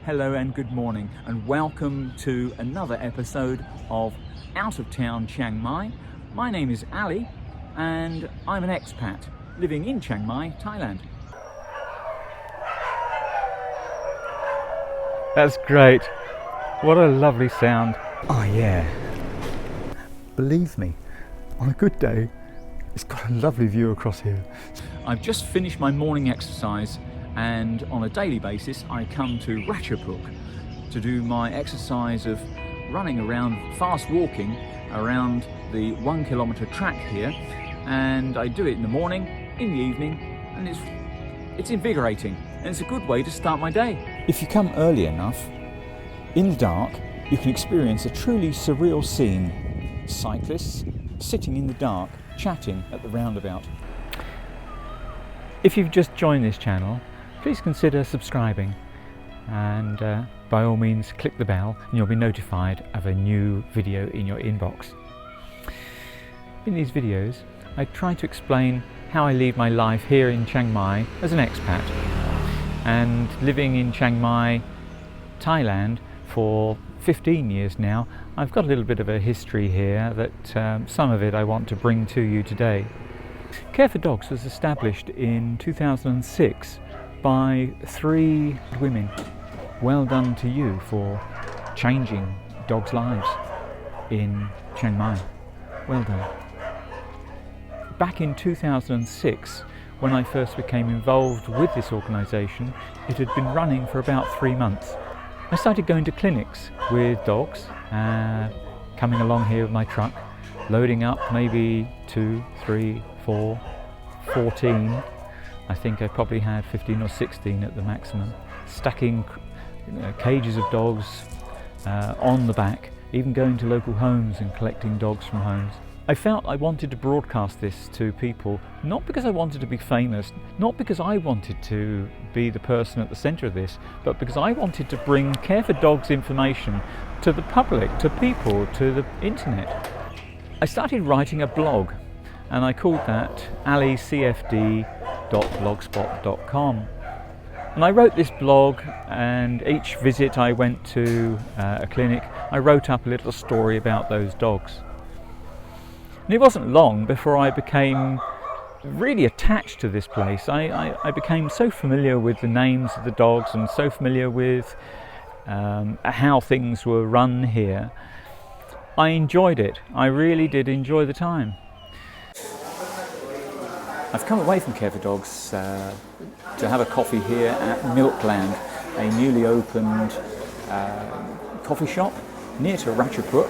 Hello and good morning, and welcome to another episode of Out of Town Chiang Mai. My name is Ali and I'm an expat living in Chiang Mai, Thailand. That's great. What a lovely sound. Oh yeah. Believe me, on a good day, it's got a lovely view across here. I've just finished my morning exercise, and on a daily basis I come to Rajapruek to do my exercise of running around, fast walking around the 1 kilometre track here, and I do it in the morning, in the evening, and it's invigorating, and it's a good way to start my day. If you come early enough, in the dark, you can experience a truly surreal scene. Cyclists sitting in the dark, chatting at the roundabout. If you've just joined this channel, please consider subscribing, and by all means click the bell and you'll be notified of a new video in your inbox. In these videos I try to explain how I lead my life here in Chiang Mai as an expat, and living in Chiang Mai, Thailand for 15 years now. I've got a little bit of a history here that some of it I want to bring to you today. Care for Dogs was established in 2006 by 3 women. Well done to you for changing dogs' lives in Chiang Mai. Well done. Back in 2006, when I first became involved with this organisation, it had been running for about 3 months. I started going to clinics with dogs, coming along here with my truck, loading up maybe 2, 3, 4, 14. I think I probably had 15 or 16 at the maximum, stacking cages of dogs on the back, even going to local homes and collecting dogs from homes. I felt I wanted to broadcast this to people, not because I wanted to be famous, not because I wanted to be the person at the centre of this, but because I wanted to bring Care for Dogs information to the public, to people, to the internet. I started writing a blog, and I called that alicfd.blogspot.com. And I wrote this blog, and each visit I went to a clinic, I wrote up a little story about those dogs. And it wasn't long before I became really attached to this place. I became so familiar with the names of the dogs and so familiar with how things were run here. I enjoyed it. I really did enjoy the time. I've come away from Care for Dogs to have a coffee here at Milkland, a newly opened coffee shop near to Rajapruek.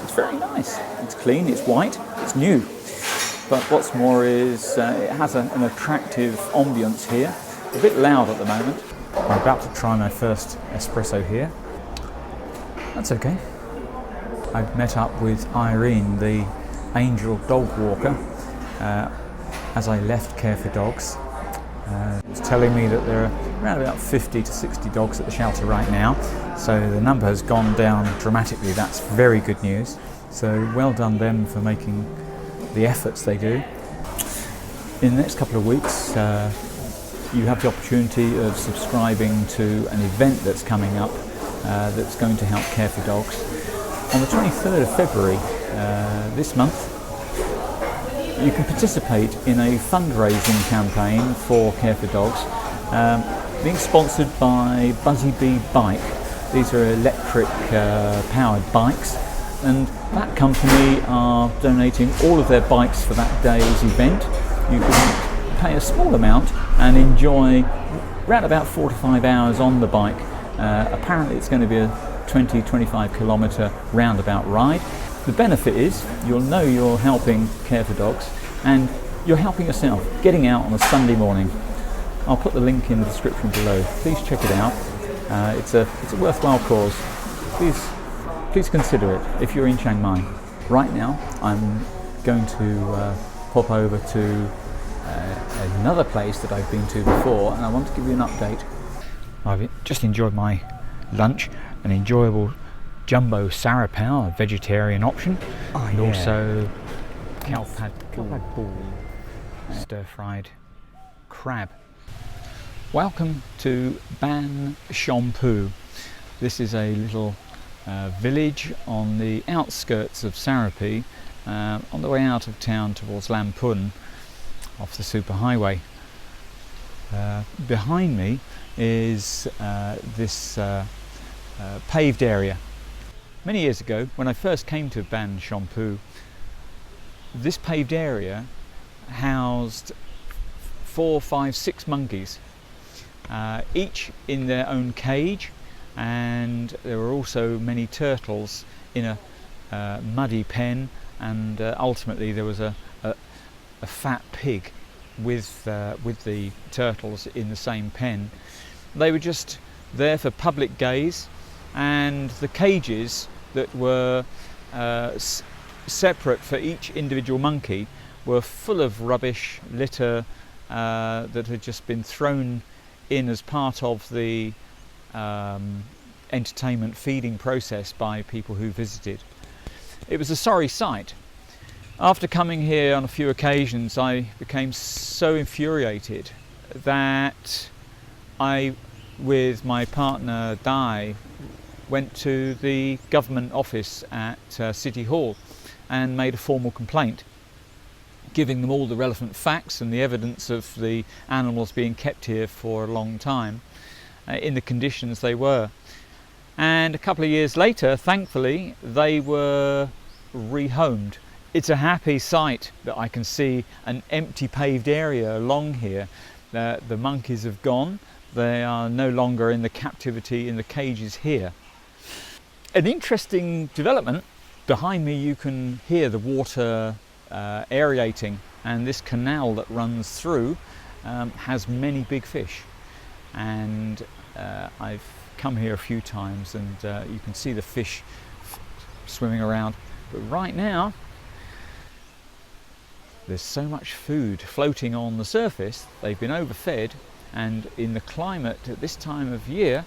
It's very nice. It's clean, it's white, it's new. But what's more is it has an attractive ambience here. A bit loud at the moment. I'm about to try my first espresso here. That's okay. I've met up with Irene, the angel dog walker, as I left Care for Dogs. It was telling me that there are around about 50 to 60 dogs at the shelter right now, so the number has gone down dramatically. That's very good news. So well done them for making the efforts they do. In the next couple of weeks you have the opportunity of subscribing to an event that's coming up that's going to help Care for Dogs. On the 23rd of February this month, you can participate in a fundraising campaign for Care for Dogs, being sponsored by Buzzy Bee Bike. These are electric powered bikes, and that company are donating all of their bikes for that day's event. You can pay a small amount and enjoy around about 4 to 5 hours on the bike. Apparently it's going to be a 20-25 kilometre roundabout ride. The benefit is you'll know you're helping Care for Dogs, and you're helping yourself, getting out on a Sunday morning. I'll put the link in the description below. Please check it out. It's a worthwhile cause. Please consider it if you're in Chiang Mai. Right now I'm going to pop over to another place that I've been to before, and I want to give you an update. I've just enjoyed my lunch, an enjoyable jumbo sarapao, a vegetarian option, and also khao pad ball, stir-fried crab. Welcome to Ban Chomphu. This is a little village on the outskirts of Sarapi, on the way out of town towards Lampun, off the superhighway. Behind me is this paved area. Many years ago, when I first came to Ban Chomphu, this paved area housed 4, 5, 6 monkeys, each in their own cage, and there were also many turtles in a muddy pen, and ultimately there was a fat pig with the turtles in the same pen. They were just there for public gaze, and the cages that were separate for each individual monkey were full of rubbish, litter that had just been thrown in as part of the entertainment feeding process by people who visited. It was a sorry sight. After coming here on a few occasions, I became so infuriated that I, with my partner Dai, went to the government office at City Hall and made a formal complaint, giving them all the relevant facts and the evidence of the animals being kept here for a long time in the conditions they were. And a couple of years later, thankfully, they were rehomed. It's a happy sight that I can see an empty paved area along here. The monkeys have gone. They are no longer in the captivity in the cages here. An interesting development, behind me you can hear the water aerating, and this canal that runs through has many big fish, and I've come here a few times, and you can see the fish swimming around, but right now there's so much food floating on the surface. They've been overfed, and in the climate at this time of year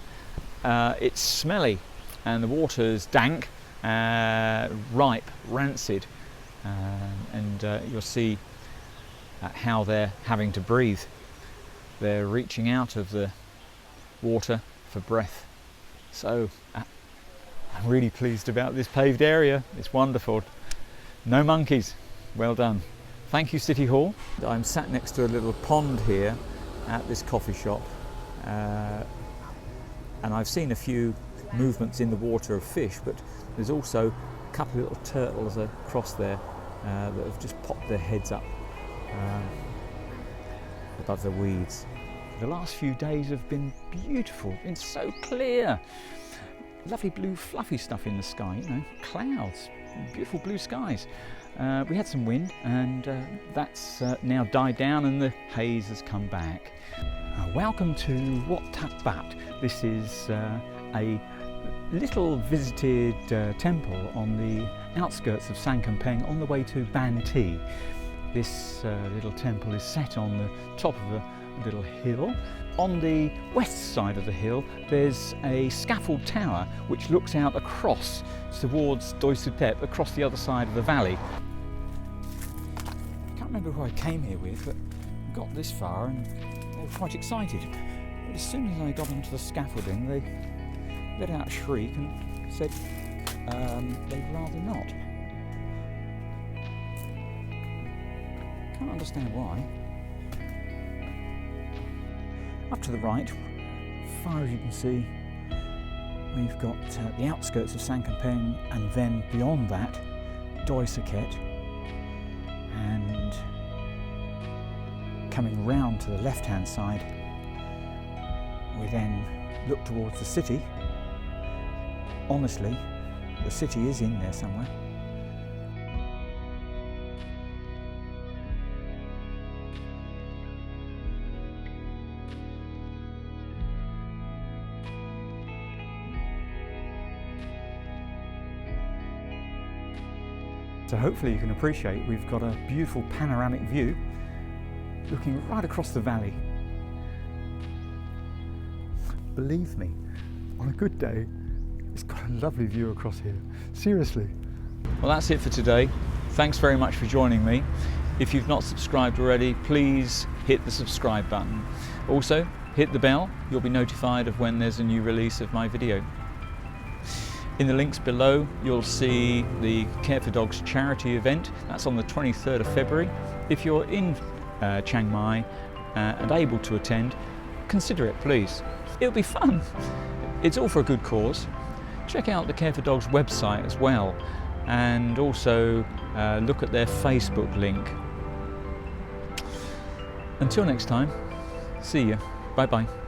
it's smelly, and the water's dank, ripe, rancid, and you'll see how they're having to breathe. They're reaching out of the water for breath. So I'm really pleased about this paved area. It's wonderful. No monkeys. Well done. Thank you, City Hall. I'm sat next to a little pond here at this coffee shop, and I've seen a few movements in the water of fish, but there's also a couple of little turtles across there that have just popped their heads up above the weeds. The last few days have been beautiful, been so clear. Lovely blue fluffy stuff in the sky, you know, clouds, beautiful blue skies. We had some wind, and that's now died down, and the haze has come back. Welcome to Phrathat. This is a little visited temple on the outskirts of Sankampeng on the way to Ban T. This little temple is set on the top of a little hill. On the west side of the hill there's a scaffold tower which looks out across towards Doi Suthep, across the other side of the valley. I can't remember who I came here with, but got this far and they were quite excited. But as soon as I got onto the scaffolding, they let out a shriek and said they'd rather not. Can't understand why. Up to the right, as far as you can see, we've got the outskirts of Sankampeng, and then beyond that, Doi Suthep, and coming round to the left-hand side, we then look towards the city. Honestly, the city is in there somewhere. So hopefully you can appreciate we've got a beautiful panoramic view looking right across the valley. Believe me, on a good day, it's got a lovely view across here. Seriously. Well, that's it for today. Thanks very much for joining me. If you've not subscribed already, please hit the subscribe button. Also, hit the bell, you'll be notified of when there's a new release of my video. In the links below, you'll see the Care for Dogs charity event. That's on the 23rd of February. If you're in Chiang Mai and able to attend, consider it, please. It'll be fun. It's all for a good cause. Check out the Care for Dogs website as well, and also look at their Facebook link. Until next time, see you. Bye bye.